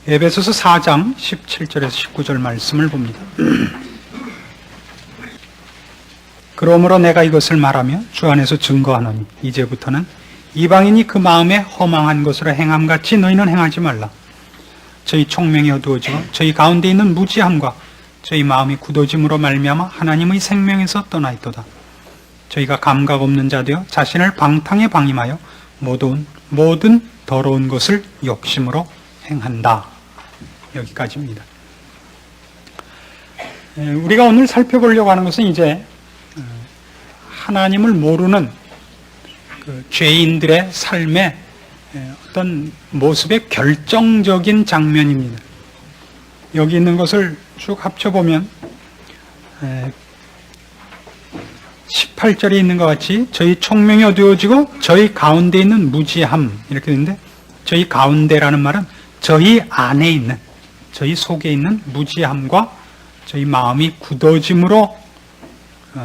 에베소서 4장 17절에서 19절 말씀을 봅니다. 그러므로 내가 이것을 말하며 주 안에서 증거하노니 이제부터는 이방인이 그 마음에 허망한 것으로 행함같이 너희는 행하지 말라. 저희 총명이 어두워지고 저희 가운데 있는 무지함과 저희 마음이 굳어짐으로 말미암아 하나님의 생명에서 떠나 있도다. 저희가 감각 없는 자 되어 자신을 방탕에 방임하여 모든 더러운 것을 욕심으로 행한다. 여기까지입니다. 우리가 오늘 살펴보려고 하는 것은 이제 하나님을 모르는 그 죄인들의 삶의 어떤 모습의 결정적인 장면입니다. 여기 있는 것을 쭉 합쳐보면 18절에 있는 것 같이 저희 총명이 어두워지고 저희 가운데 있는 무지함 이렇게 되는데, 저희 가운데라는 말은 저희 안에 있는, 저희 속에 있는 무지함과 저희 마음이 굳어짐으로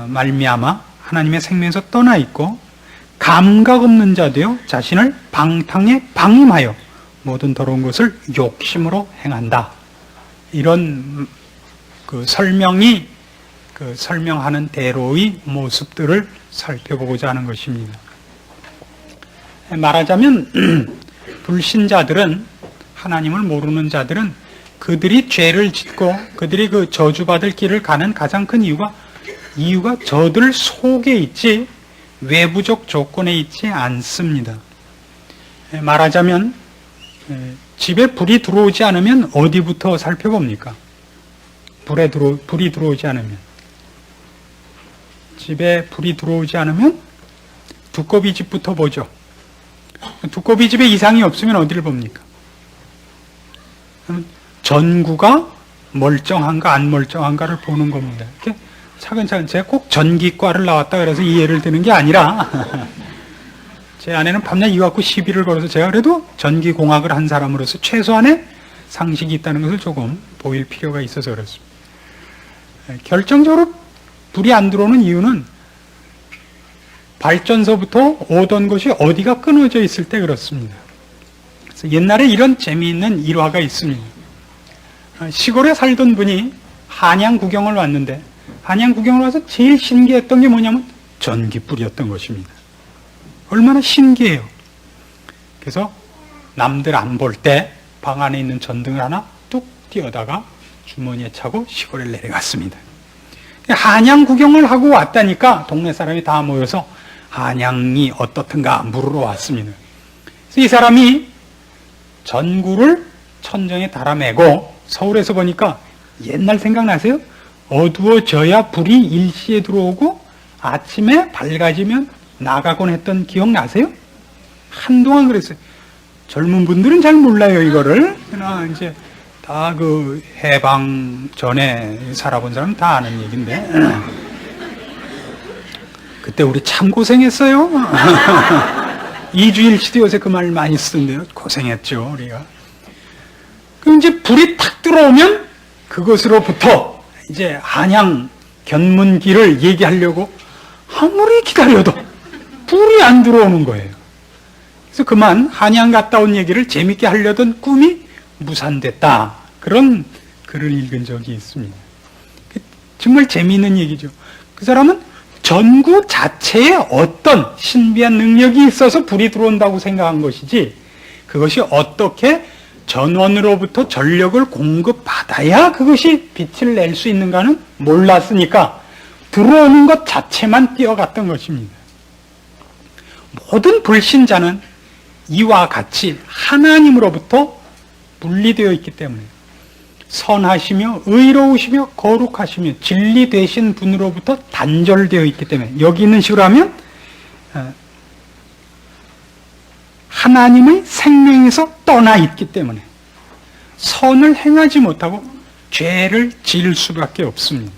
말미암아 하나님의 생명에서 떠나 있고 감각 없는 자 되어 자신을 방탕에 방임하여 모든 더러운 것을 욕심으로 행한다. 이런 그 설명하는 대로의 모습들을 살펴보고자 하는 것입니다. 말하자면 불신자들은, 하나님을 모르는 자들은 그들이 죄를 짓고 그들이 그 저주받을 길을 가는 가장 큰 이유가 저들 속에 있지 외부적 조건에 있지 않습니다. 말하자면 집에 불이 들어오지 않으면 어디부터 살펴봅니까? 불이 들어오지 않으면, 집에 불이 들어오지 않으면 두꺼비 집부터 보죠. 두꺼비 집에 이상이 없으면 어디를 봅니까? 전구가 멀쩡한가 안 멀쩡한가를 보는 겁니다. 이렇게 차근차근, 제가 꼭 전기과를 나왔다 그래서 이 예를 드는 게 아니라 제 아내는 밤낮 이 갖고 시비를 걸어서 제가 그래도 전기공학을 한 사람으로서 최소한의 상식이 있다는 것을 조금 보일 필요가 있어서 그렇습니다. 결정적으로 불이 안 들어오는 이유는 발전소부터 오던 것이 어디가 끊어져 있을 때 그렇습니다. 그래서 옛날에 이런 재미있는 일화가 있습니다. 시골에 살던 분이 한양 구경을 왔는데, 한양 구경을 와서 제일 신기했던 게 뭐냐면 전기불이었던 것입니다. 얼마나 신기해요. 그래서 남들 안 볼 때 방 안에 있는 전등을 하나 뚝 띄어다가 주머니에 차고 시골에 내려갔습니다. 한양 구경을 하고 왔다니까 동네 사람이 다 모여서 한양이 어떻든가 물으러 왔습니다. 그래서 이 사람이 전구를 천정에 달아매고, 서울에서 보니까 옛날 생각나세요? 어두워져야 불이 일시에 들어오고 아침에 밝아지면 나가곤 했던 기억 나세요? 한동안 그랬어요. 젊은 분들은 잘 몰라요, 이거를. 그러나 이제 다 그 해방 전에 살아본 사람은 다 아는 얘기인데, 그때 우리 참 고생했어요. 이주일 씨도 요새 그 말 많이 쓰던데요. 고생했죠, 우리가. 그럼 이제 불이 탁 들어오면 그것으로부터 이제 한양 견문길을 얘기하려고 아무리 기다려도 불이 안 들어오는 거예요. 그래서 그만 한양 갔다 온 얘기를 재밌게 하려던 꿈이 무산됐다. 그런 글을 읽은 적이 있습니다. 정말 재미있는 얘기죠. 그 사람은 전구 자체에 어떤 신비한 능력이 있어서 불이 들어온다고 생각한 것이지, 그것이 어떻게 전원으로부터 전력을 공급받아야 그것이 빛을 낼 수 있는가는 몰랐으니까 들어오는 것 자체만 뛰어갔던 것입니다. 모든 불신자는 이와 같이 하나님으로부터 분리되어 있기 때문에, 선하시며 의로우시며 거룩하시며 진리 되신 분으로부터 단절되어 있기 때문에, 여기 있는 식으로 하면 하나님의 생명에서 떠나 있기 때문에 선을 행하지 못하고 죄를 지을 수밖에 없습니다.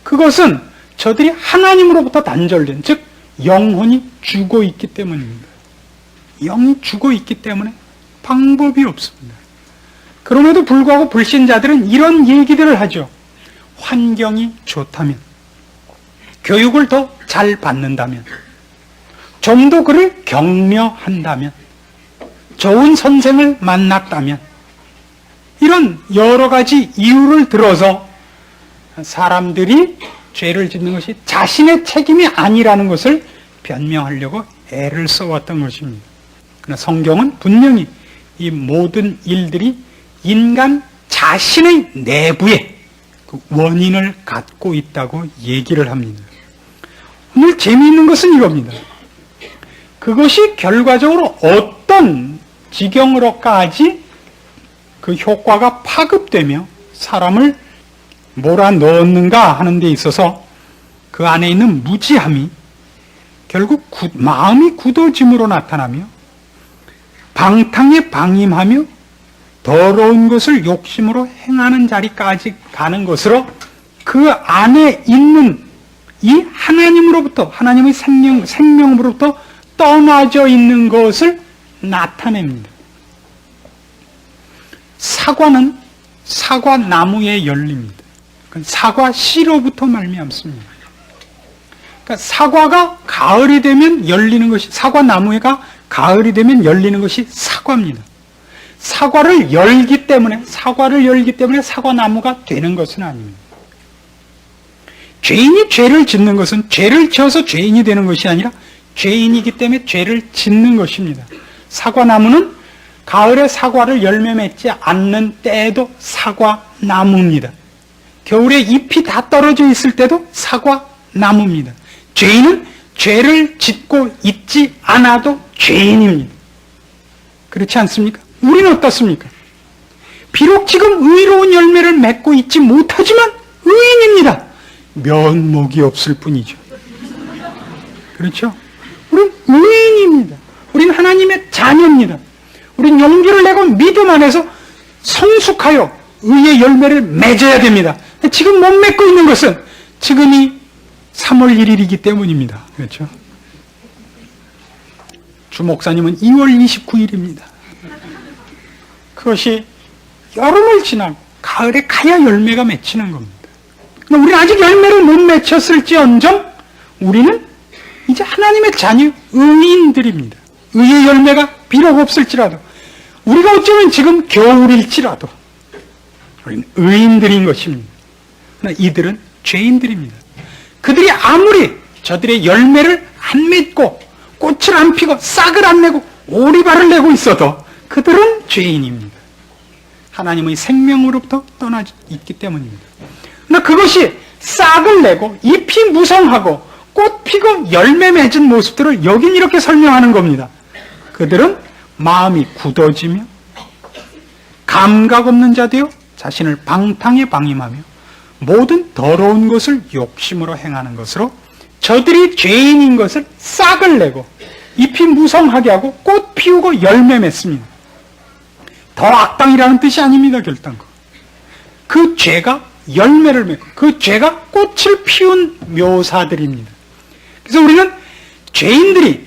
그것은 저들이 하나님으로부터 단절된, 즉 영혼이 죽어 있기 때문입니다. 영이 죽어 있기 때문에 방법이 없습니다. 그럼에도 불구하고 불신자들은 이런 얘기들을 하죠. 환경이 좋다면, 교육을 더 잘 받는다면, 좀 더 그를 격려한다면, 좋은 선생을 만났다면, 여러 가지 이유를 들어서 사람들이 죄를 짓는 것이 자신의 책임이 아니라는 것을 변명하려고 애를 써왔던 것입니다. 그러나 성경은 분명히 이 모든 일들이 인간 자신의 내부에 그 원인을 갖고 있다고 얘기를 합니다. 오늘 재미있는 것은 이겁니다. 그것이 결과적으로 어떤 지경으로까지 그 효과가 파급되며 사람을 몰아넣었는가 하는 데 있어서 그 안에 있는 무지함이 결국 마음이 굳어짐으로 나타나며 방탕에 방임하며 더러운 것을 욕심으로 행하는 자리까지 가는 것으로 그 안에 있는 이 하나님으로부터, 하나님의 생명으로부터 떠나져 있는 것을 나타냅니다. 사과는 사과나무에 열립니다. 사과 씨로부터 말미암습니다. 그러니까 사과가 가을이 되면 열리는 것이, 사과나무가 가을이 되면 열리는 것이 사과입니다. 사과를 열기 때문에 사과나무가 되는 것은 아닙니다. 죄인이 죄를 짓는 것은 죄를 지어서 죄인이 되는 것이 아니라 죄인이기 때문에 죄를 짓는 것입니다. 사과나무는 가을에 사과를 열매 맺지 않는 때에도 사과나무입니다. 겨울에 잎이 다 떨어져 있을 때도 사과나무입니다. 죄인은 죄를 짓고 있지 않아도 죄인입니다. 그렇지 않습니까? 우리는 어떻습니까? 비록 지금 의로운 열매를 맺고 있지 못하지만 의인입니다. 면목이 없을 뿐이죠. 그렇죠? 우리는 의인입니다. 우리는 하나님의 자녀입니다. 우리는 용기를 내고 믿음 안에서 성숙하여 의의 열매를 맺어야 됩니다. 지금 못 맺고 있는 것은 지금이 3월 1일이기 때문입니다. 그렇죠? 주 목사님은 2월 29일입니다. 그것이 여름을 지나고 가을에 가야 열매가 맺히는 겁니다. 우리는 아직 열매를 못 맺혔을지언정 우리는 이제 하나님의 자녀 의인들입니다. 의의 열매가 비록 없을지라도 우리가 어쩌면 지금 겨울일지라도 우리는 의인들인 것입니다. 그러나 이들은 죄인들입니다. 그들이 아무리 저들의 열매를 안 맺고 꽃을 안 피고 싹을 안 내고 오리발을 내고 있어도 그들은 죄인입니다. 하나님의 생명으로부터 떠나 있기 때문입니다. 그러나 그것이 싹을 내고 잎이 무성하고 꽃 피고 열매 맺은 모습들을 여긴 이렇게 설명하는 겁니다. 그들은 마음이 굳어지며 감각 없는 자 되어 자신을 방탕에 방임하며 모든 더러운 것을 욕심으로 행하는 것으로 저들이 죄인인 것을 싹을 내고 잎이 무성하게 하고 꽃 피우고 열매 맺습니다. 더 악당이라는 뜻이 아닙니다. 결단코. 그 죄가 열매를 맺고 그 죄가 꽃을 피운 묘사들입니다. 그래서 우리는 죄인들이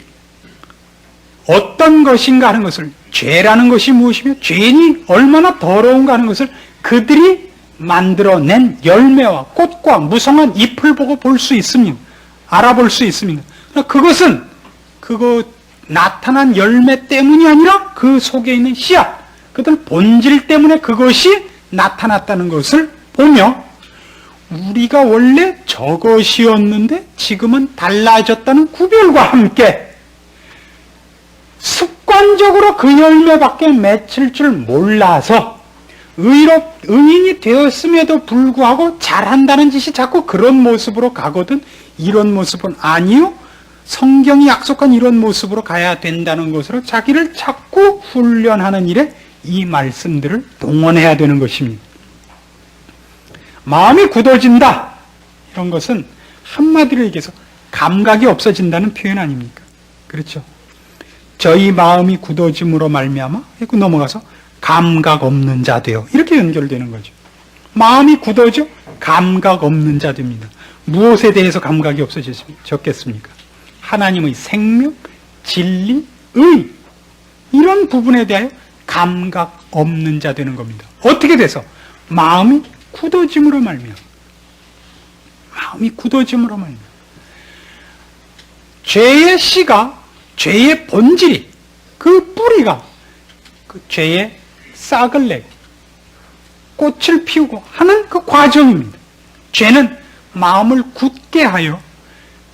어떤 것인가 하는 것을, 죄라는 것이 무엇이며 죄인이 얼마나 더러운가 하는 것을 그들이 만들어낸 열매와 꽃과 무성한 잎을 보고 볼 수 있습니다. 알아볼 수 있습니다. 그것은 그거 나타난 열매 때문이 아니라 그 속에 있는 씨앗, 그들 본질 때문에 그것이 나타났다는 것을 보며 우리가 원래 저것이었는데 지금은 달라졌다는 구별과 함께 습관적으로 그 열매밖에 맺힐 줄 몰라서 의인이 되었음에도 불구하고 잘한다는 짓이 자꾸 그런 모습으로 가거든 이런 모습은 아니요. 성경이 약속한 이런 모습으로 가야 된다는 것으로 자기를 자꾸 훈련하는 일에 이 말씀들을 동원해야 되는 것입니다. 마음이 굳어진다. 이런 것은 한마디로 얘기해서 감각이 없어진다는 표현 아닙니까? 그렇죠? 저희 마음이 굳어짐으로 말미암아 이렇게 넘어가서 감각 없는 자 되어 이렇게 연결되는 거죠. 마음이 굳어져 감각 없는 자 됩니다. 무엇에 대해서 감각이 없어졌겠습니까? 하나님의 생명, 진리, 의 이런 부분에 대하여 감각 없는 자 되는 겁니다. 어떻게 돼서? 마음이 굳어짐으로 말미암아. 마음이 굳어짐으로 말미암아. 죄의 씨가, 죄의 본질이, 그 뿌리가 그 죄의 싹을 내고 꽃을 피우고 하는 그 과정입니다. 죄는 마음을 굳게 하여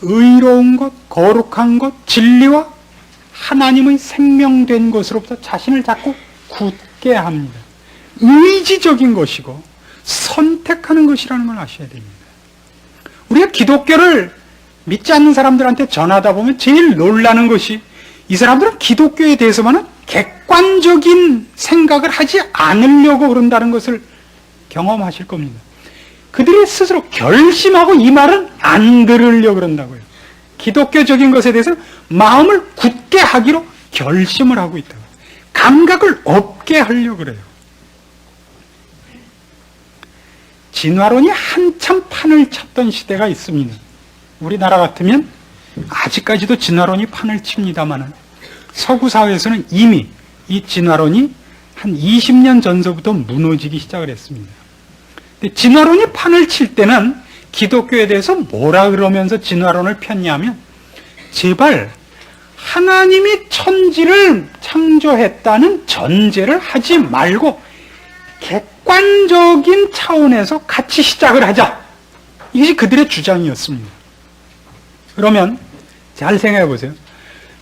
의로운 것, 거룩한 것, 진리와 하나님의 생명된 것으로부터 자신을 자꾸 굳게 합니다. 의지적인 것이고 선택하는 것이라는 걸 아셔야 됩니다. 우리가 기독교를 믿지 않는 사람들한테 전하다 보면 제일 놀라는 것이 이 사람들은 기독교에 대해서만은 객관적인 생각을 하지 않으려고 그런다는 것을 경험하실 겁니다. 그들이 스스로 결심하고 이 말은 안 들으려고 그런다고요. 기독교적인 것에 대해서는 마음을 굳게 하기로 결심을 하고 있다고. 감각을 없게 하려고 그래요. 진화론이 한참 판을 쳤던 시대가 있습니다. 우리나라 같으면 아직까지도 진화론이 판을 칩니다만 서구 사회에서는 이미 이 진화론이 한 20년 전서부터 무너지기 시작을 했습니다. 근데 진화론이 판을 칠 때는 기독교에 대해서 뭐라 그러면서 진화론을 폈냐면 제발 하나님이 천지를 창조했다는 전제를 하지 말고 객관적인 차원에서 같이 시작을 하자. 이것이 그들의 주장이었습니다. 그러면 잘 생각해 보세요.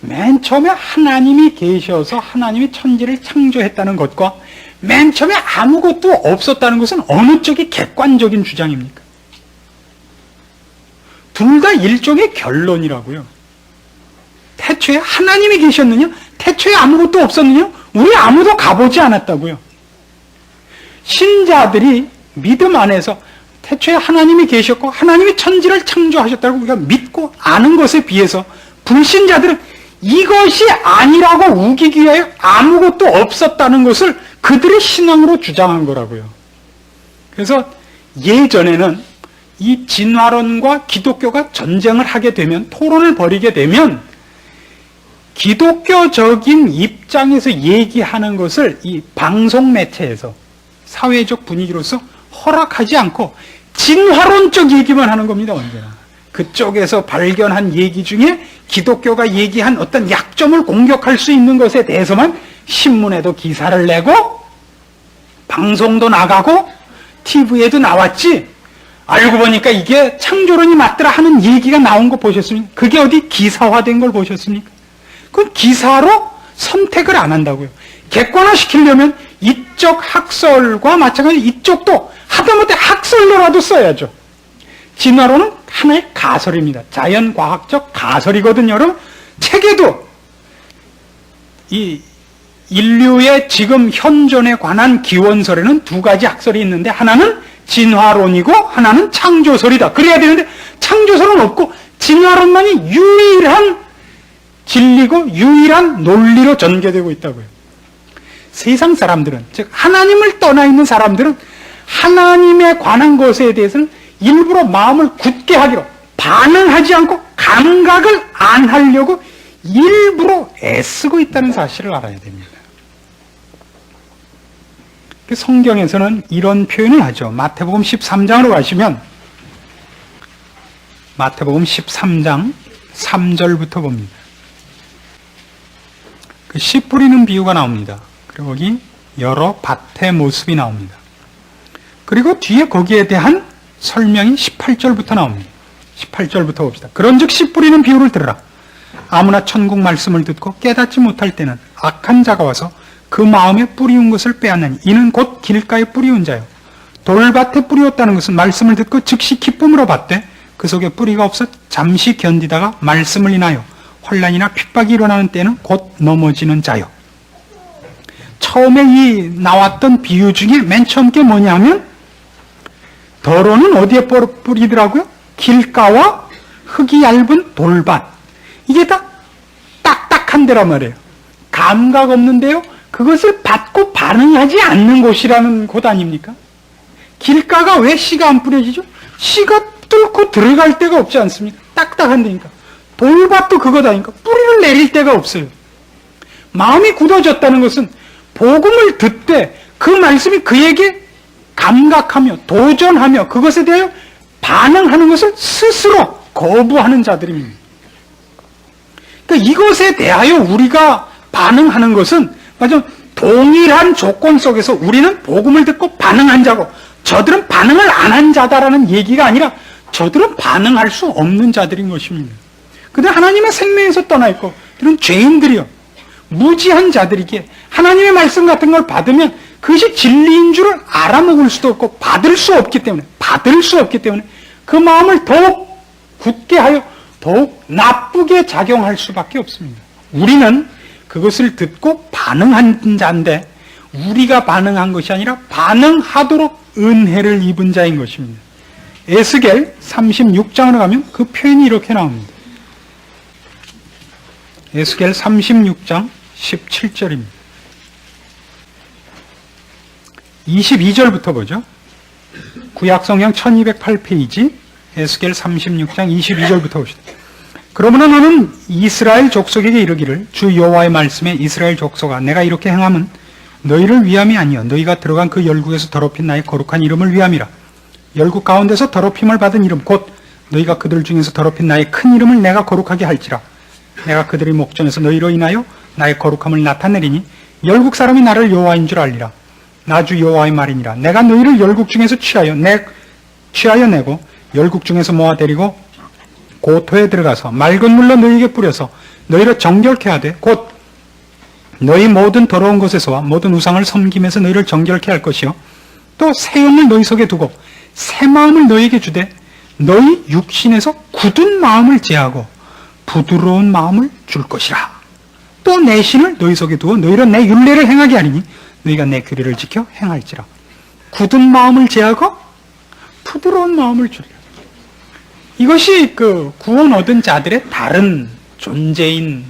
맨 처음에 하나님이 계셔서 하나님이 천지를 창조했다는 것과 맨 처음에 아무것도 없었다는 것은 어느 쪽이 객관적인 주장입니까? 둘 다 일종의 결론이라고요. 태초에 하나님이 계셨느냐? 태초에 아무것도 없었느냐? 우리 아무도 가보지 않았다고요. 신자들이 믿음 안에서 태초에 하나님이 계셨고 하나님이 천지를 창조하셨다고 우리가 믿고 아는 것에 비해서 불신자들은 이것이 아니라고 우기기 위하여 아무것도 없었다는 것을 그들의 신앙으로 주장한 거라고요. 그래서 예전에는 이 진화론과 기독교가 전쟁을 하게 되면, 토론을 벌이게 되면 기독교적인 입장에서 얘기하는 것을 이 방송 매체에서 사회적 분위기로서 허락하지 않고 진화론적 얘기만 하는 겁니다. 언제나 그쪽에서 발견한 얘기 중에 기독교가 얘기한 어떤 약점을 공격할 수 있는 것에 대해서만 신문에도 기사를 내고 방송도 나가고 TV에도 나왔지, 알고 보니까 이게 창조론이 맞더라 하는 얘기가 나온 거 보셨습니까? 그게 어디 기사화된 걸 보셨습니까? 그건 기사로 선택을 안 한다고요. 객관화시키려면 이쪽 학설과 마찬가지로 이쪽도 하다못해 학설로라도 써야죠. 진화론은 하나의 가설입니다. 자연과학적 가설이거든요. 여러분, 책에도 이 인류의 지금 현존에 관한 기원설에는 두 가지 학설이 있는데 하나는 진화론이고 하나는 창조설이다. 그래야 되는데 창조설은 없고 진화론만이 유일한 진리고 유일한 논리로 전개되고 있다고요. 세상 사람들은, 즉 하나님을 떠나 있는 사람들은 하나님에 관한 것에 대해서는 일부러 마음을 굳게 하기로, 반응하지 않고 감각을 안 하려고 일부러 애쓰고 있다는 사실을 알아야 됩니다. 성경에서는 이런 표현을 하죠. 마태복음 13장으로 가시면 마태복음 13장 3절부터 봅니다. 그 씨 뿌리는 비유가 나옵니다. 그리고 거기 여러 밭의 모습이 나옵니다. 그리고 뒤에 거기에 대한 설명이 18절부터 나옵니다. 18절부터 봅시다. 그런즉 씨 뿌리는 비유를 들으라. 아무나 천국 말씀을 듣고 깨닫지 못할 때는 악한 자가 와서 그 마음에 뿌리운 것을 빼앗느니 이는 곧 길가에 뿌리운 자요. 돌밭에 뿌리었다는 것은 말씀을 듣고 즉시 기쁨으로 받되 그 속에 뿌리가 없어 잠시 견디다가 말씀을 인하여 환난이나 핍박이 일어나는 때는 곧 넘어지는 자요. 처음에 이 나왔던 비유 중에 맨 처음 게 뭐냐면 더러는 어디에 뿌리더라고요? 길가와 흙이 얇은 돌밭. 이게 다 딱딱한 데란 말이에요. 감각 없는데요, 그것을 받고 반응하지 않는 곳이라는 곳 아닙니까? 길가가 왜 씨가 안 뿌려지죠? 씨가 뚫고 들어갈 데가 없지 않습니까? 딱딱한 데니까. 돌밭도 그거다니까. 뿌리를 내릴 데가 없어요. 마음이 굳어졌다는 것은 복음을 듣되 그 말씀이 그에게 감각하며 도전하며 그것에 대하여 반응하는 것을 스스로 거부하는 자들입니다. 그러니까 이것에 대하여 우리가 반응하는 것은 맞아, 동일한 조건 속에서 우리는 복음을 듣고 반응한 자고 저들은 반응을 안 한 자다라는 얘기가 아니라 저들은 반응할 수 없는 자들인 것입니다. 그들 하나님의 생명에서 떠나 있고 그들은 죄인들이요 무지한 자들이기에 하나님의 말씀 같은 걸 받으면 그것이 진리인 줄을 알아먹을 수도 없고 받을 수 없기 때문에 그 마음을 더욱 굳게 하여 더욱 나쁘게 작용할 수밖에 없습니다. 우리는 그것을 듣고 반응한 자인데 우리가 반응한 것이 아니라 반응하도록 은혜를 입은 자인 것입니다. 에스겔 36장으로 가면 그 표현이 이렇게 나옵니다. 에스겔 36장 17절입니다. 22절부터 보죠. 구약성경 1208페이지 에스겔 36장 22절부터 보시다. 그러므로 너는 이스라엘 족속에게 이르기를 주 여호와의 말씀에 이스라엘 족속아 내가 이렇게 행함은 너희를 위함이 아니여 너희가 들어간 그 열국에서 더럽힌 나의 거룩한 이름을 위함이라. 열국 가운데서 더럽힘을 받은 이름 곧 너희가 그들 중에서 더럽힌 나의 큰 이름을 내가 거룩하게 할지라. 내가 그들의 목전에서 너희로 인하여 나의 거룩함을 나타내리니 열국 사람이 나를 여호와인 줄 알리라. 나 주 여호와의 말이니라. 내가 너희를 열국 중에서 취하여 내고 열국 중에서 모아 데리고 고토에 들어가서 맑은 물로 너희에게 뿌려서 너희를 정결케 하되 곧 너희 모든 더러운 것에서와 모든 우상을 섬김에서 너희를 정결케 할 것이요 또 새 영을 너희 속에 두고 새 마음을 너희에게 주되 너희 육신에서 굳은 마음을 제하고 부드러운 마음을 줄 것이라. 또 내 신을 너희 속에 두어 너희로 내 율례를 행하게 하리니 너희가 내 규례를 지켜 행할지라. 굳은 마음을 제하고 부드러운 마음을 주리라. 이것이 그 구원 얻은 자들의 다른 존재인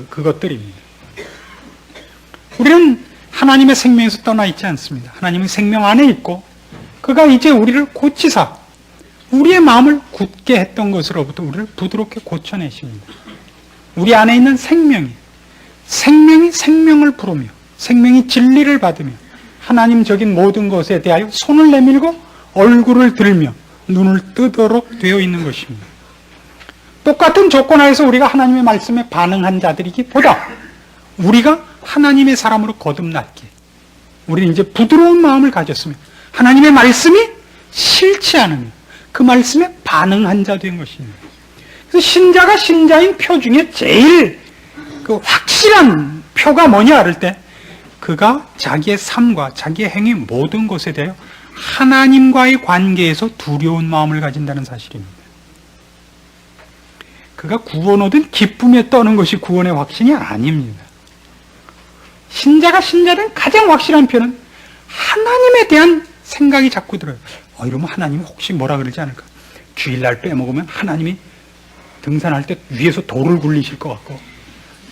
그것들입니다. 우리는 하나님의 생명에서 떠나 있지 않습니다. 하나님의 생명 안에 있고 그가 이제 우리를 고치사 우리의 마음을 굳게 했던 것으로부터 우리를 부드럽게 고쳐내십니다. 우리 안에 있는 생명이 생명을 부르며 생명이 진리를 받으며 하나님적인 모든 것에 대하여 손을 내밀고 얼굴을 들며 눈을 뜨도록 되어 있는 것입니다. 똑같은 조건 하에서 우리가 하나님의 말씀에 반응한 자들이기보다 우리가 하나님의 사람으로 거듭났기에 우리는 이제 부드러운 마음을 가졌으며 하나님의 말씀이 싫지 않으며 그 말씀에 반응한 자 된 것입니다. 그래서 신자가 신자인 표 중에 제일 그 확실한 표가 뭐냐 할 때 그가 자기의 삶과 자기의 행위 모든 것에 대하여 하나님과의 관계에서 두려운 마음을 가진다는 사실입니다. 그가 구원 얻은 기쁨에 떠는 것이 구원의 확신이 아닙니다. 신자가 신자된 가장 확실한 표는 하나님에 대한 생각이 자꾸 들어요. 이러면 하나님이 혹시 뭐라 그러지 않을까? 주일날 빼먹으면 하나님이 등산할 때 위에서 돌을 굴리실 것 같고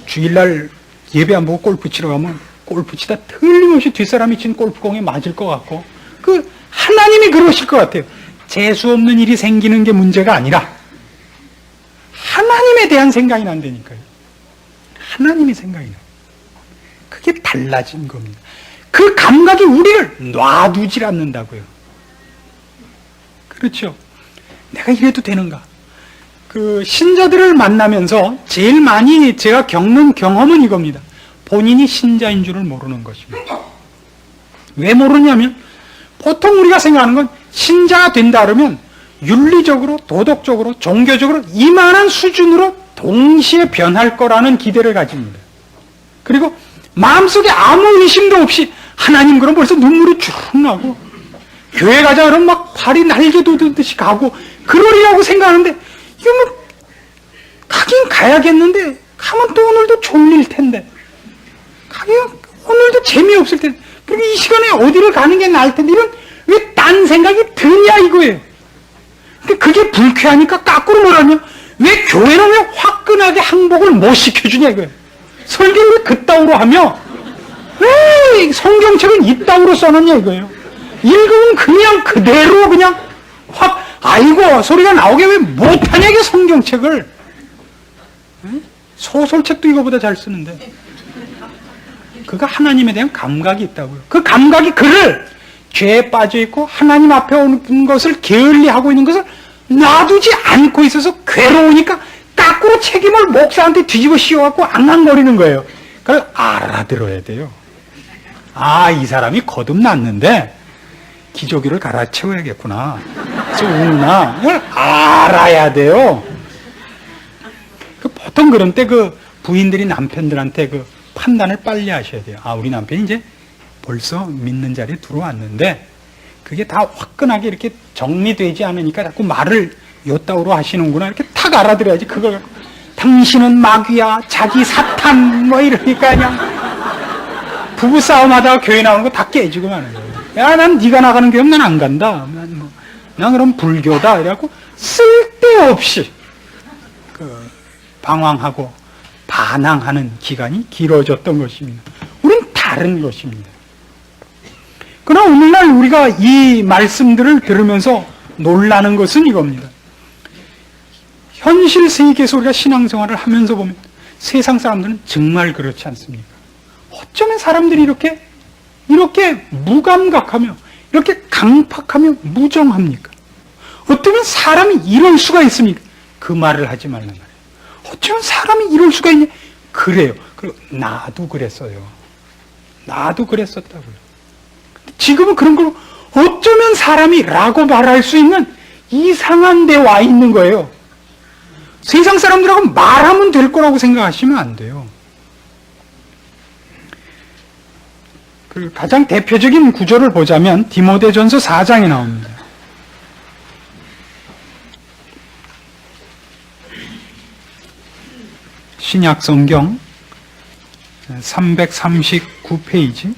주일날 예배 안 보고 골프 치러 가면 골프 치다 틀림없이 뒷사람이 친 골프공에 맞을 것 같고 그 하나님이 그러실 것 같아요. 재수 없는 일이 생기는 게 문제가 아니라 하나님에 대한 생각이 난다니까요. 하나님의 생각이 나요. 그게 달라진 겁니다. 그 감각이 우리를 놔두질 않는다고요. 그렇죠. 내가 이래도 되는가? 그 신자들을 만나면서 제일 많이 제가 겪는 경험은 이겁니다. 본인이 신자인 줄을 모르는 것입니다. 왜 모르냐면 보통 우리가 생각하는 건 신자가 된다 그러면 윤리적으로, 도덕적으로, 종교적으로 이만한 수준으로 동시에 변할 거라는 기대를 가집니다. 그리고 마음속에 아무 의심도 없이 하나님 그럼 벌써 눈물이 쭉 나고 교회 가자 그러면 막 발이 날개 돋듯이 가고 그러리라고 생각하는데 이거 뭐 가긴 가야겠는데 가면 또 오늘도 졸릴 텐데 가긴 오늘도 재미없을 텐데 그리고 이 시간에 어디를 가는 게 나을 텐데 이런 왜 딴 생각이 드냐 이거예요. 근데 그게 불쾌하니까 까꾸로 뭐라냐 왜 교회는 왜 화끈하게 항복을 못 시켜주냐 이거예요. 설교를 왜 그따위로 하며 왜 성경책은 이따위로 써놨냐 이거예요. 읽으면 그냥 그대로 그냥 확 아이고 소리가 나오게 왜 못하냐 이게 성경책을. 소설책도 이거보다 잘 쓰는데 그가 하나님에 대한 감각이 있다고요. 그 감각이 그를 죄에 빠져있고 하나님 앞에 오는 것을 게을리하고 있는 것을 놔두지 않고 있어서 괴로우니까 까꾸로 책임을 목사한테 뒤집어 씌워갖고 앙앙거리는 거예요. 그걸 알아들어야 돼요. 아, 이 사람이 거듭났는데 기저귀를 갈아채워야겠구나. 우나 이걸 알아야 돼요. 보통 그런 때 부인들이 남편들한테 판단을 빨리 하셔야 돼요. 아, 우리 남편이 이제 벌써 믿는 자리에 들어왔는데 그게 다 화끈하게 이렇게 정리되지 않으니까 자꾸 말을 요따구로 하시는구나. 이렇게 탁 알아들어야지. 그걸 갖고 당신은 마귀야, 자기 사탄 뭐 이러니까 그냥 부부싸움 하다가 교회 나오는 거 다 깨지고 마는 거예요. 야, 난 네가 나가는 교회 난 안 간다. 난 그럼 불교다. 이래갖고 쓸데없이 방황하고 반항하는 기간이 길어졌던 것입니다. 우린 다른 것입니다. 그러나 오늘날 우리가 이 말씀들을 들으면서 놀라는 것은 이겁니다. 현실 세계에서 우리가 신앙생활을 하면서 보면 세상 사람들은 정말 그렇지 않습니까? 어쩌면 사람들이 이렇게 무감각하며 이렇게 강팍하며 무정합니까? 어쩌면 사람이 이럴 수가 있습니까? 그 말을 하지 말란 말이에요. 어쩌면 사람이 이럴 수가 있냐? 그래요. 그리고 나도 그랬어요. 나도 그랬었다고요. 지금은 그런 걸 어쩌면 사람이라고 말할 수 있는 이상한 데 와 있는 거예요. 세상 사람들하고 말하면 될 거라고 생각하시면 안 돼요. 그 가장 대표적인 구절을 보자면 디모데전서 4장에 나옵니다. 신약 성경 339페이지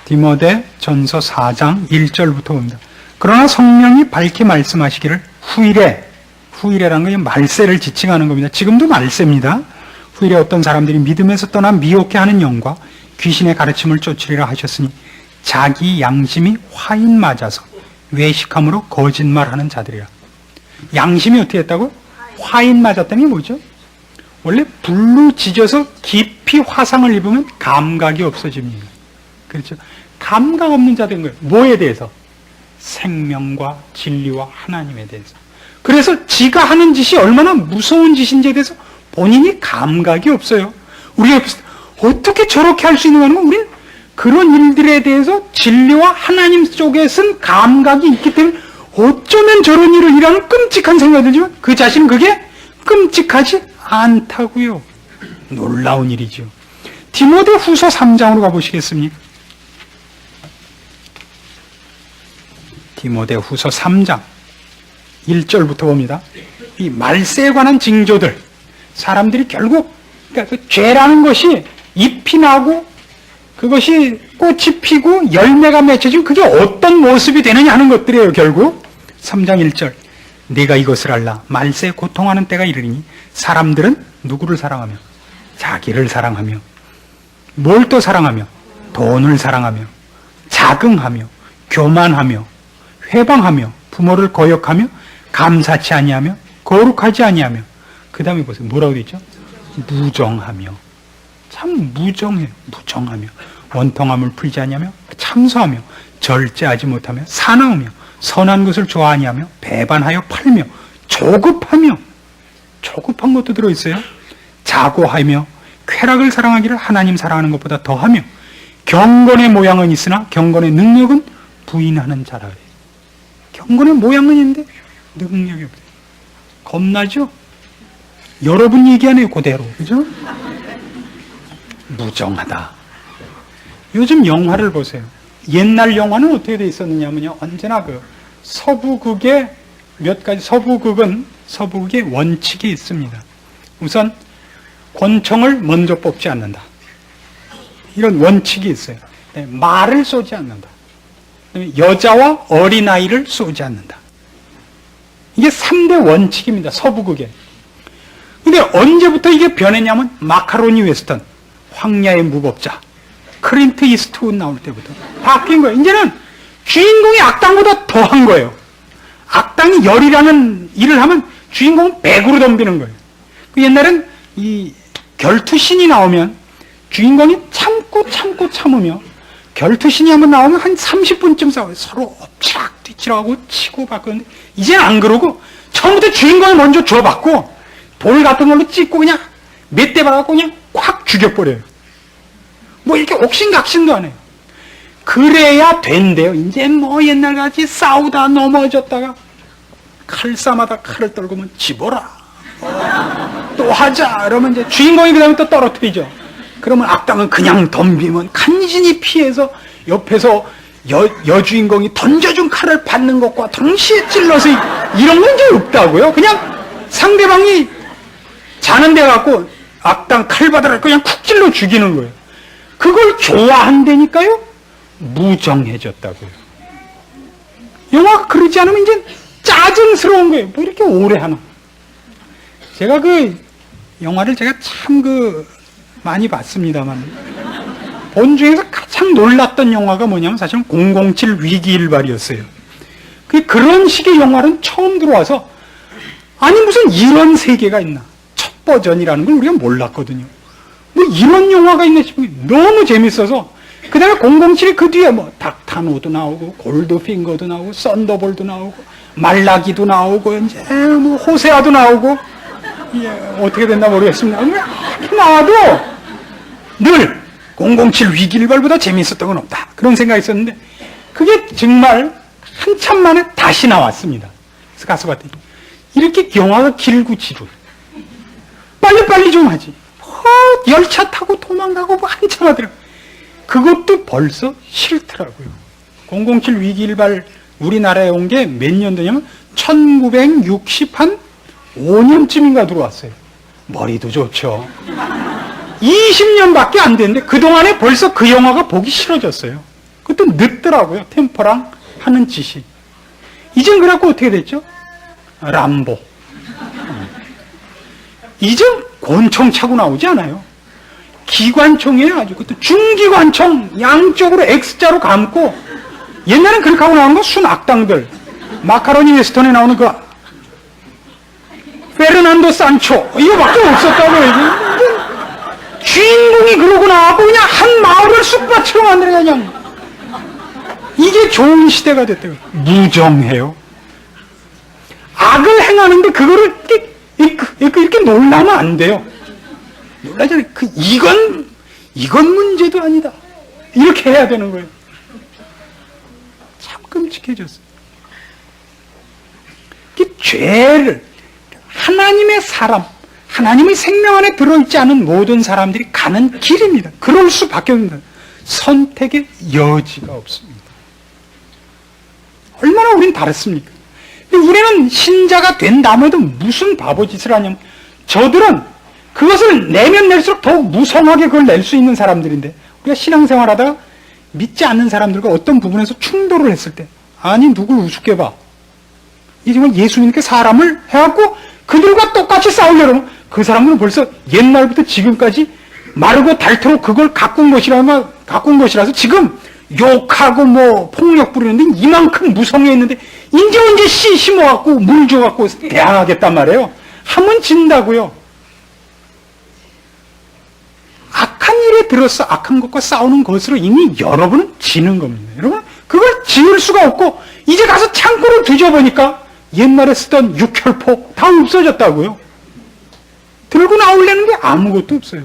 디모데전서 4장 1절부터 봅니다. 그러나 성령이 밝히 말씀하시기를 후이레라는 건 말세를 지칭하는 겁니다. 지금도 말세입니다. 후이레 어떤 사람들이 믿음에서 떠나 미혹해 하는 영과 귀신의 가르침을 쫓으리라 하셨으니 자기 양심이 화인 맞아서 외식함으로 거짓말하는 자들이라. 양심이 어떻게 했다고? 화인 맞았다는 게 뭐죠? 원래 불로 지져서 깊이 화상을 입으면 감각이 없어집니다. 그렇죠? 감각 없는 자들인 거예요. 뭐에 대해서? 생명과 진리와 하나님에 대해서. 그래서 지가 하는 짓이 얼마나 무서운 짓인지에 대해서 본인이 감각이 없어요. 우리가 어떻게 저렇게 할 수 있는가 하는 건 우리는 그런 일들에 대해서 진리와 하나님 쪽에 쓴 감각이 있기 때문에 어쩌면 저런 일을 이라는 끔찍한 생각이 들지만 그 자신은 그게 끔찍하지 않다고요. 놀라운 일이죠. 디모데 후서 3장으로 가보시겠습니까? 디모데 후서 3장 1절부터 봅니다. 이 말세에 관한 징조들, 사람들이 결국 그러니까 그 죄라는 것이 잎이 나고 그것이 꽃이 피고 열매가 맺혀지고 그게 어떤 모습이 되느냐 하는 것들이에요. 결국 3장 1절 네가 이것을 알라. 말세에 고통하는 때가 이르리니 사람들은 누구를 사랑하며 자기를 사랑하며 뭘 또 사랑하며 돈을 사랑하며 자긍하며 교만하며 회방하며 부모를 거역하며 감사치 아니하며 거룩하지 아니하며 그 다음에 보세요. 뭐라고 되어 있죠? 무정하며. 참 무정해요. 무정하며 원통함을 풀지 아니하며 참소하며 절제하지 못하며 사나우며 선한 것을 좋아하니하며 배반하여 팔며 조급하며 조급한 것도 들어있어요. 자고하며 쾌락을 사랑하기를 하나님 사랑하는 것보다 더하며 경건의 모양은 있으나 경건의 능력은 부인하는 자라 그래요. 경건의 모양은 있는데 능력이 없어요. 겁나죠? 여러분 얘기하네요. 그대로. 그죠? 무정하다. 요즘 영화를 보세요. 옛날 영화는 어떻게 돼 있었느냐면요. 언제나 서부극의 몇 가지, 서부극의 원칙이 있습니다. 우선 권총을 먼저 뽑지 않는다. 이런 원칙이 있어요. 말을 쏘지 않는다. 여자와 어린아이를 쏘지 않는다. 이게 3대 원칙입니다. 서부극에. 근데 언제부터 이게 변했냐면 마카로니 웨스턴, 황야의 무법자, 클린트 이스트우드 나올 때부터 바뀐 거예요. 이제는 주인공이 악당보다 더한 거예요. 악당이 열이라는 일을 하면 주인공은 100으로 덤비는 거예요. 옛날엔 이 결투신이 나오면 주인공이 참으며 결투신이 한번 나오면 한 30분쯤 싸워요. 서로 엎치락 뒤치락하고 치고 받고. 이제는 안 그러고 처음부터 주인공이 먼저 줘받고 돌 같은 걸로 찍고 그냥 몇 대 박아갖고 그냥 콱 죽여버려요. 뭐 이렇게 옥신각신도 안 해요. 그래야 된대요. 이제 뭐 옛날같이 싸우다 넘어졌다가 칼싸마다 칼을 떨구면 집어라. 또 하자. 그러면 이제 주인공이 그 다음에 또 떨어뜨리죠. 그러면 악당은 그냥 덤비면 간신히 피해서 옆에서 여주인공이 던져준 칼을 받는 것과 동시에 찔러서 이런 건 이제 없다고요. 그냥 상대방이 자는 데 갖고 악당 칼 받아라 그냥 쿡 찔러 죽이는 거예요. 그걸 좋아한다니까요. 무정해졌다고요. 영화가 그러지 않으면 이제 짜증스러운 거예요. 뭐 이렇게 오래 하나. 제가 그 영화를 제가 참 많이 봤습니다만 본 중에서 가장 놀랐던 영화가 뭐냐면 사실은 007 위기일발이었어요. 그런 식의 영화는 처음 들어와서 아니 무슨 이런 세계가 있나. 첫 버전이라는 걸 우리가 몰랐거든요. 뭐 이런 영화가 있나 싶은 게 너무 재밌어서 그 다음에 007이 그 뒤에 뭐 닥타노도 나오고 골드핑거도 나오고 썬더볼도 나오고 말라기도 나오고 이제 뭐 호세아도 나오고 예, 어떻게 됐나 모르겠습니다. 이렇게 나와도 늘 007 위기일발보다 재밌었던 건 없다. 그런 생각이 있었는데 그게 정말 한참 만에 다시 나왔습니다. 그래서 가서 봤더니 이렇게 영화가 길고 지루. 빨리빨리 좀 하지. 열차 타고 도망가고 뭐 한참 하더라고요. 그것도 벌써 싫더라고요. 007 위기일발 우리나라에 온 게 몇 년도냐면 1965년쯤인가 들어왔어요. 머리도 좋죠. 20년밖에 안 됐는데 그동안에 벌써 그 영화가 보기 싫어졌어요. 그것도 늦더라고요. 템포랑 하는 짓이. 이젠 그래갖고 어떻게 됐죠? 람보. 이젠 권총 차고 나오지 않아요. 기관총이에요. 아주 그것도 중기관총 양쪽으로 X자로 감고 옛날엔 그렇게 하고 나오는 거 순악당들. 마카로니 웨스턴에 나오는 그 페르난도 산초 이거밖에 없었다고요. 이게 주인공이 그러고 나왔고 그냥 한 마을을 쑥밭으로 만들어 그냥 이게 좋은 시대가 됐대요. 무정해요. 악을 행하는데 그거를 이렇게 놀라면 안 돼요. 놀라잖아요. 이건 문제도 아니다. 이렇게 해야 되는 거예요. 참 끔찍해졌어요. 죄를 하나님의 사람, 하나님의 생명 안에 들어있지 않은 모든 사람들이 가는 길입니다. 그럴 수밖에 없습니다. 선택의 여지가 없습니다. 얼마나 우린 다릅습니까? 근데 우리는 신자가 된 다음에도 무슨 바보짓을 하냐면 저들은 그것을 내면 낼수록 더욱 무성하게 그걸 낼 수 있는 사람들인데 우리가 신앙생활 하다가 믿지 않는 사람들과 어떤 부분에서 충돌을 했을 때 아니 누굴 우습게 봐. 이 정말 예수님께 사람을 해갖고 그들과 똑같이 싸우려면 그 사람들은 벌써 옛날부터 지금까지 마르고 닳도록 그걸 가꾼 것이라서 지금 욕하고 뭐 폭력 부리는데 이만큼 무성해 있는데 이제 언제 씨 심어갖고 물 줘갖고 대항하겠단 말이에요. 하면 진다고요. 악한 일에 들어서 악한 것과 싸우는 것으로 이미 여러분은 지는 겁니다. 여러분 그걸 지을 수가 없고 이제 가서 창고를 뒤져보니까 옛날에 쓰던 육혈포 다 없어졌다고요. 들고 나오려는 게 아무것도 없어요.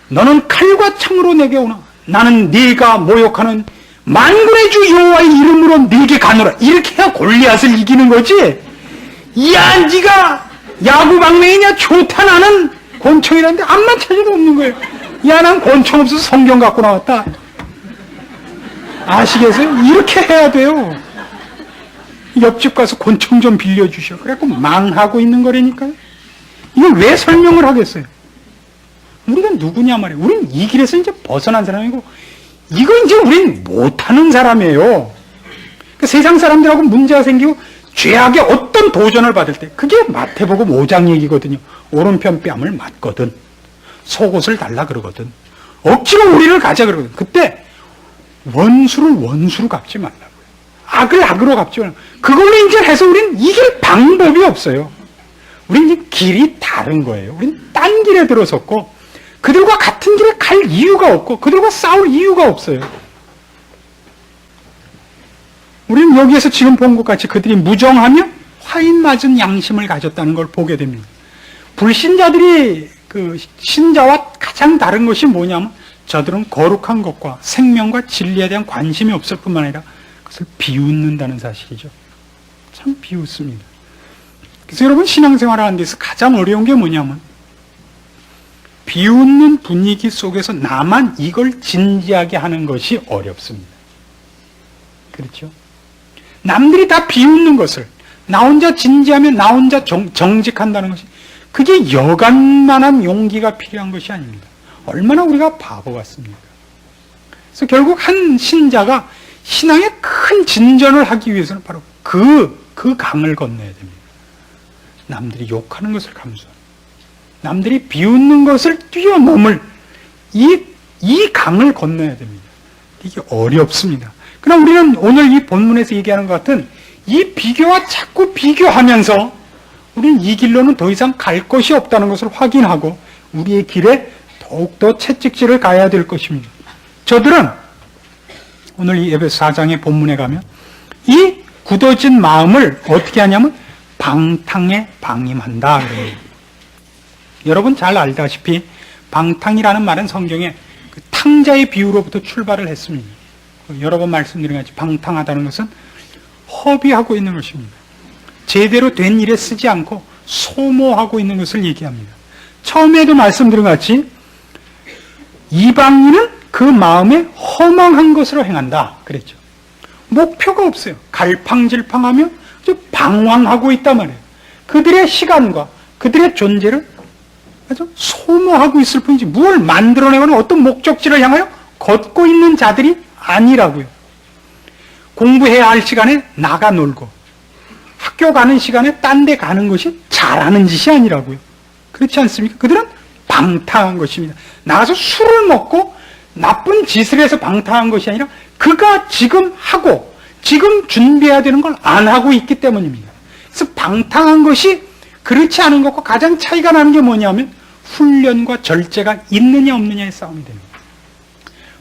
너는 칼과 창으로 내게 오나 나는 네가 모욕하는 만군의 주 여호와의 이름으로 네게 가노라. 이렇게 해야 골리앗을 이기는 거지. 야 네가 야구방맹이냐 좋다 나는 권총이라는데 암만 찾아도 없는 거예요. 야 난 권총 없어서 성경 갖고 나왔다. 아시겠어요? 이렇게 해야 돼요. 옆집 가서 권총 좀 빌려주셔. 그래갖고 망하고 있는 거라니까요. 이걸 왜 설명을 하겠어요? 우리가 누구냐 말이에요. 우린 이 길에서 이제 벗어난 사람이고 이거 이제 우린 못하는 사람이에요. 그러니까 세상 사람들하고 문제가 생기고 죄악의 어떤 도전을 받을 때 그게 마태복음 5장 얘기거든요. 오른편 뺨을 맞거든 속옷을 달라 그러거든 억지로 우리를 가자 그러거든. 그때 원수를 원수로 갚지 말라고요. 악을 악으로 갚지 말라고. 그걸로 이제 해서 우린 이길 방법이 없어요. 우린 이제 길이 다른 거예요. 우린 딴 길에 들어섰고 그들과 같은 길에 갈 이유가 없고 그들과 싸울 이유가 없어요. 우리는 여기에서 지금 본 것 같이 그들이 무정하며 하인 맞은 양심을 가졌다는 걸 보게 됩니다. 불신자들이 그 신자와 가장 다른 것이 뭐냐면 저들은 거룩한 것과 생명과 진리에 대한 관심이 없을 뿐만 아니라 그것을 비웃는다는 사실이죠. 참 비웃습니다. 그래서 여러분 신앙생활을 하는 데서 가장 어려운 게 뭐냐면 비웃는 분위기 속에서 나만 이걸 진지하게 하는 것이 어렵습니다. 그렇죠? 남들이 다 비웃는 것을 나 혼자 진지하면 나 혼자 정직한다는 것이 그게 여간만한 용기가 필요한 것이 아닙니다. 얼마나 우리가 바보 같습니까? 그래서 결국 한 신자가 신앙의 큰 진전을 하기 위해서는 바로 그 강을 건너야 됩니다. 남들이 욕하는 것을 감수하는, 남들이 비웃는 것을 뛰어넘을 이 강을 건너야 됩니다. 이게 어렵습니다. 그러나 우리는 오늘 이 본문에서 얘기하는 것 같은 이 비교와 자꾸 비교하면서 우리는 이 길로는 더 이상 갈 것이 없다는 것을 확인하고 우리의 길에 더욱더 채찍질을 가야 될 것입니다. 저들은 오늘 이 에베소 4장의 본문에 가면 이 굳어진 마음을 어떻게 하냐면 방탕에 방임한다. 여러분 잘 알다시피 방탕이라는 말은 성경에 그 탕자의 비유로부터 출발을 했습니다. 여러 번 말씀드린 같이 방탕하다는 것은 허비하고 있는 것입니다. 제대로 된 일에 쓰지 않고 소모하고 있는 것을 얘기합니다. 처음에도 말씀드린 같이 이방인은 그 마음에 허망한 것으로 행한다 그랬죠. 목표가 없어요. 갈팡질팡하며 방황하고 있단 말이에요. 그들의 시간과 그들의 존재를 아주 소모하고 있을 뿐이지 뭘 만들어내거나 어떤 목적지를 향하여 걷고 있는 자들이 아니라고요. 공부해야 할 시간에 나가 놀고 학교 가는 시간에 딴 데 가는 것이 잘하는 짓이 아니라고요. 그렇지 않습니까? 그들은 방탕한 것입니다. 나가서 술을 먹고 나쁜 짓을 해서 방탕한 것이 아니라 그가 지금 하고 지금 준비해야 되는 걸 안 하고 있기 때문입니다. 그래서 방탕한 것이 그렇지 않은 것과 가장 차이가 나는 게 뭐냐면 훈련과 절제가 있느냐 없느냐의 싸움이 됩니다.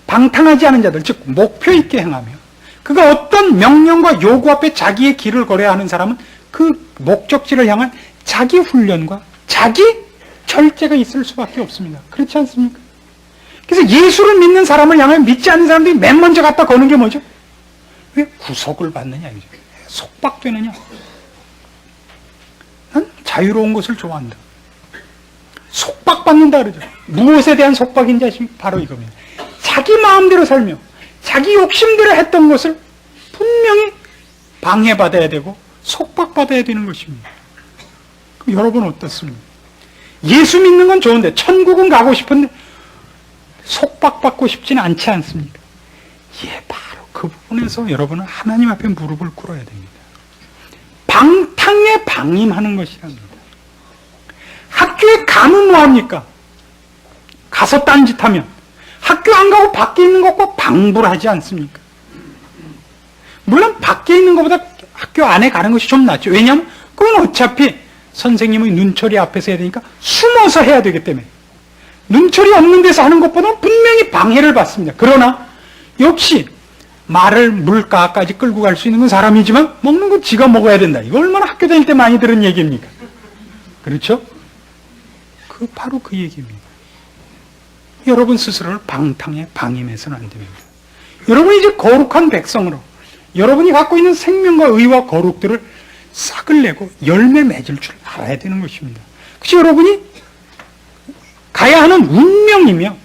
방탕하지 않은 자들, 즉 목표 있게 행하며 그가 어떤 명령과 요구 앞에 자기의 길을 걸어야 하는 사람은 그 목적지를 향한 자기 훈련과 자기 절제가 있을 수밖에 없습니다. 그렇지 않습니까? 그래서 예수를 믿는 사람을 향하여 믿지 않는 사람들이 맨 먼저 갖다 거는 게 뭐죠? 왜 구속을 받느냐 이거죠. 속박되느냐. 난 자유로운 것을 좋아한다. 속박받는다 그러죠. 무엇에 대한 속박인지 아십니까? 바로 이겁니다. 자기 마음대로 살며 자기 욕심대로 했던 것을 분명히 방해받아야 되고 속박받아야 되는 것입니다. 그럼 여러분 어떻습니까? 예수 믿는 건 좋은데 천국은 가고 싶은데 속박받고 싶지는 않지 않습니까? 예, 바로 그 부분에서 여러분은 하나님 앞에 무릎을 꿇어야 됩니다. 방탕에 방임하는 것이랍니다. 학교에 가면 뭐합니까? 가서 딴짓하면 학교 안 가고 밖에 있는 것과 방불 하지 않습니까? 물론 밖에 있는 것보다 학교 안에 가는 것이 좀 낫죠. 왜냐하면 그건 어차피 선생님의 눈초리 앞에서 해야 되니까 숨어서 해야 되기 때문에 눈초리 없는 데서 하는 것보다는 분명히 방해를 받습니다. 그러나 역시 말을 물가까지 끌고 갈 수 있는 건 사람이지만 먹는 건 지가 먹어야 된다. 이거 얼마나 학교 다닐 때 많이 들은 얘기입니까? 그렇죠? 바로 그 얘기입니다. 여러분 스스로를 방탕에 방임해서는 안 됩니다. 여러분이 이제 거룩한 백성으로 여러분이 갖고 있는 생명과 의와 거룩들을 싹을 내고 열매 맺을 줄 알아야 되는 것입니다. 그것이 여러분이 가야 하는 운명이며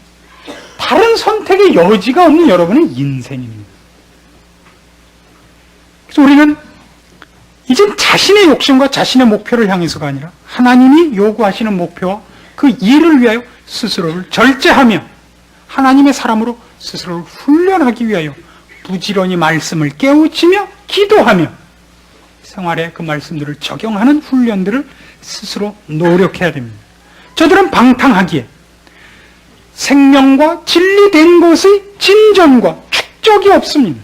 다른 선택의 여지가 없는 여러분의 인생입니다. 그래서 우리는 이젠 자신의 욕심과 자신의 목표를 향해서가 아니라 하나님이 요구하시는 목표와 그 일을 위하여 스스로를 절제하며 하나님의 사람으로 스스로를 훈련하기 위하여 부지런히 말씀을 깨우치며 기도하며 생활에 그 말씀들을 적용하는 훈련들을 스스로 노력해야 됩니다. 저들은 방탕하기에 생명과 진리된 것의 진전과 축적이 없습니다.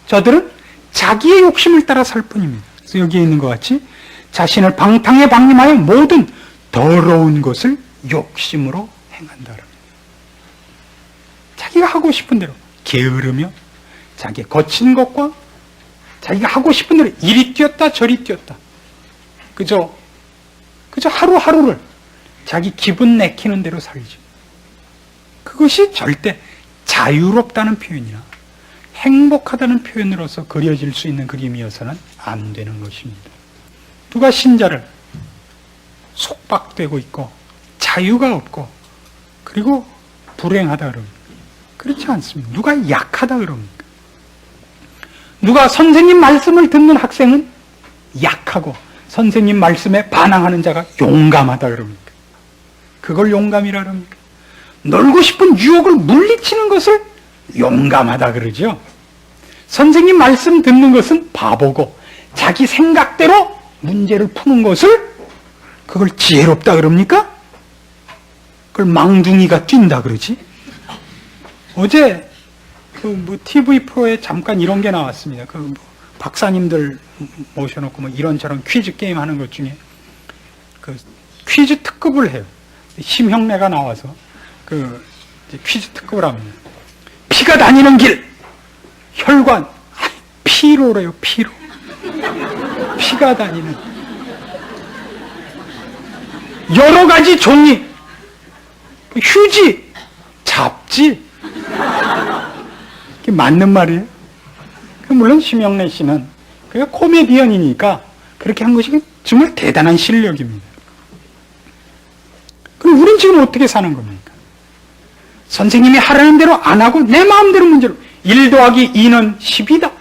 저들은 자기의 욕심을 따라 살 뿐입니다. 그래서 여기에 있는 것 같이 자신을 방탕에 방임하여 모든 더러운 것을 욕심으로 행한다. 자기가 하고 싶은 대로 게으르며 자기의 거친 것과 자기가 하고 싶은 대로 이리 뛰었다 저리 뛰었다. 그저 하루하루를 자기 기분 내키는 대로 살지. 그것이 절대 자유롭다는 표현이나 행복하다는 표현으로서 그려질 수 있는 그림이어서는 안 되는 것입니다. 누가 신자를 속박되고 있고 자유가 없고 그리고 불행하다 그럽니까? 그렇지 않습니다. 누가 약하다 그럽니까? 누가 선생님 말씀을 듣는 학생은 약하고 선생님 말씀에 반항하는 자가 용감하다 그럽니까? 그걸 용감이라 그럽니까? 놀고 싶은 유혹을 물리치는 것을 용감하다 그러죠. 선생님 말씀 듣는 것은 바보고 자기 생각대로 문제를 푸는 것을 그걸 지혜롭다 그럽니까? 그걸 망둥이가 뛴다 그러지? 어제 TV 프로에 잠깐 이런 게 나왔습니다. 박사님들 모셔놓고 이런저런 퀴즈 게임 하는 것 중에 퀴즈 특급을 해요. 심형래가 나와서 퀴즈 특급을 합니다. 피가 다니는 길, 혈관, 피로래요, 피로. 피가 다니는 여러 가지 종이, 휴지, 잡지. 이게 맞는 말이에요? 물론 심영래 씨는 그가 코미디언이니까 그렇게 한 것이 정말 대단한 실력입니다. 그럼 우린 지금 어떻게 사는 겁니까? 선생님이 하라는 대로 안 하고 내 마음대로 문제로 1 더하기 2는 10이다.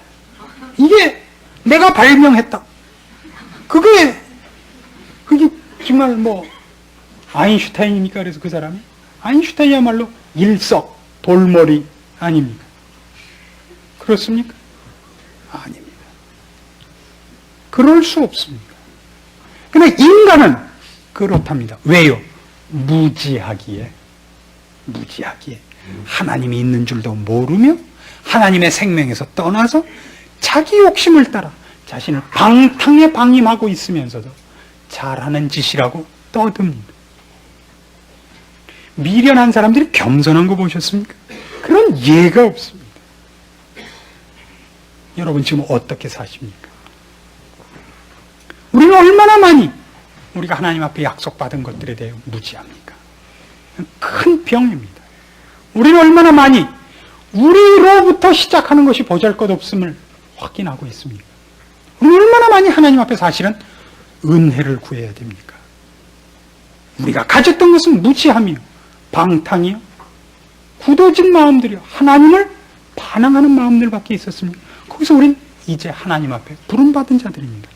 이게 내가 발명했다. 그게 정말 아인슈타인입니까? 그래서 그 사람이? 아인슈타인이야말로 일석, 돌머리 아닙니까? 그렇습니까? 아닙니다. 그럴 수 없습니다. 그러나 인간은 그렇답니다. 왜요? 무지하기에 하나님이 있는 줄도 모르며 하나님의 생명에서 떠나서 자기 욕심을 따라 자신을 방탕에 방임하고 있으면서도 잘하는 짓이라고 떠듭니다. 미련한 사람들이 겸손한 거 보셨습니까? 그런 예가 없습니다. 여러분 지금 어떻게 사십니까? 우리는 얼마나 많이 우리가 하나님 앞에 약속받은 것들에 대해 무지합니까? 큰 병입니다. 우리는 얼마나 많이 우리로부터 시작하는 것이 보잘것없음을 확인하고 있습니까? 우리는 얼마나 많이 하나님 앞에 사실은 은혜를 구해야 됩니까? 우리가 가졌던 것은 무지하며 방탕이요, 굳어진 마음들이요, 하나님을 반항하는 마음들밖에 있었습니다. 거기서 우린 이제 하나님 앞에 부름받은 자들입니다.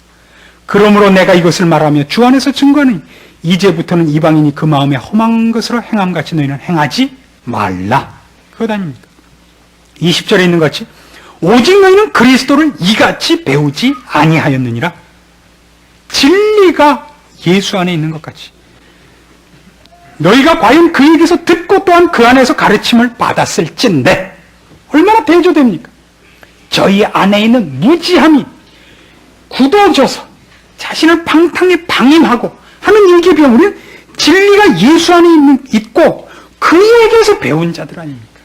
그러므로 내가 이것을 말하며 주 안에서 증거하니 이제부터는 이방인이 그 마음에 험한 것으로 행함같이 너희는 행하지 말라. 그것 아닙니까? 20절에 있는 것 같이 오직 너희는 그리스도를 이같이 배우지 아니하였느니라. 진리가 예수 안에 있는 것 같이 너희가 과연 그에게서 듣고 또한 그 안에서 가르침을 받았을진데 얼마나 대조됩니까? 저희 안에 있는 무지함이 굳어져서 자신을 방탕에 방임하고 하는 일개 병우는 진리가 예수 안에 있고 그에게서 배운 자들 아닙니까?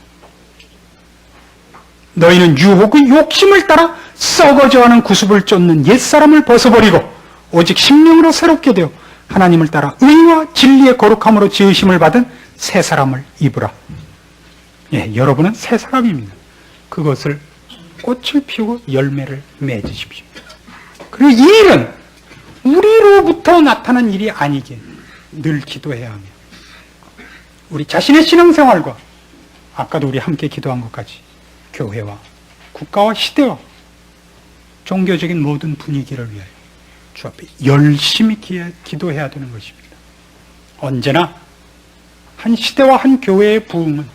너희는 유혹의 욕심을 따라 썩어져가는 구습을 쫓는 옛사람을 벗어버리고 오직 심령으로 새롭게 되어 하나님을 따라 의와 진리의 거룩함으로 지으심을 받은 새 사람을 입으라. 예, 여러분은 새 사람입니다. 그것을 꽃을 피우고 열매를 맺으십시오. 그리고 이 일은 우리로부터 나타난 일이 아니게 늘 기도해야 하며 우리 자신의 신앙생활과 아까도 우리 함께 기도한 것까지 교회와 국가와 시대와 종교적인 모든 분위기를 위하여 주 앞에 열심히 기도해야 되는 것입니다. 언제나 한 시대와 한 교회의 부흥은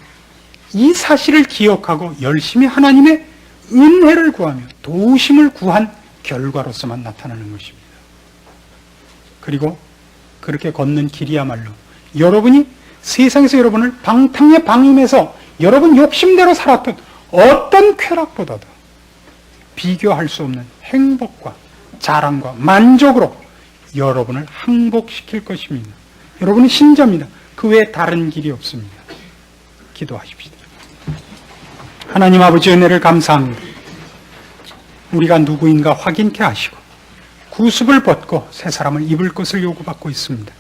이 사실을 기억하고 열심히 하나님의 은혜를 구하며 도우심을 구한 결과로서만 나타나는 것입니다. 그리고 그렇게 걷는 길이야말로 여러분이 세상에서 여러분을 방탕에 방임해서 여러분 욕심대로 살았던 어떤 쾌락보다도 비교할 수 없는 행복과 자랑과 만족으로 여러분을 항복시킬 것입니다. 여러분은 신자입니다. 그 외에 다른 길이 없습니다. 기도하십시다. 하나님 아버지 은혜를 감사합니다. 우리가 누구인가 확인케 하시고 구습을 벗고 새 사람을 입을 것을 요구받고 있습니다.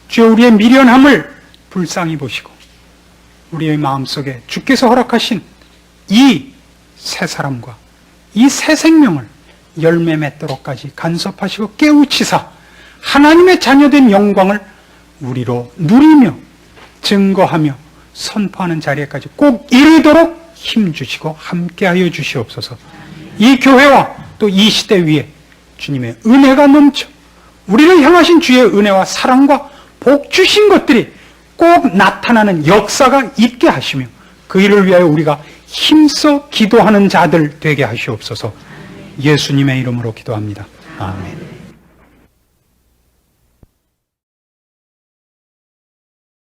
주여 우리의 미련함을 불쌍히 보시고 우리의 마음속에 주께서 허락하신 이 새 사람과 이 새 생명을 열매 맺도록까지 간섭하시고 깨우치사 하나님의 자녀된 영광을 우리로 누리며 증거하며 선포하는 자리에까지 꼭 이르도록 힘주시고 함께하여 주시옵소서. 이 교회와 또 이 시대 위에 주님의 은혜가 넘쳐 우리를 향하신 주의 은혜와 사랑과 복 주신 것들이 꼭 나타나는 역사가 있게 하시며 그 일을 위하여 우리가 힘써 기도하는 자들 되게 하시옵소서. 예수님의 이름으로 기도합니다. 아멘.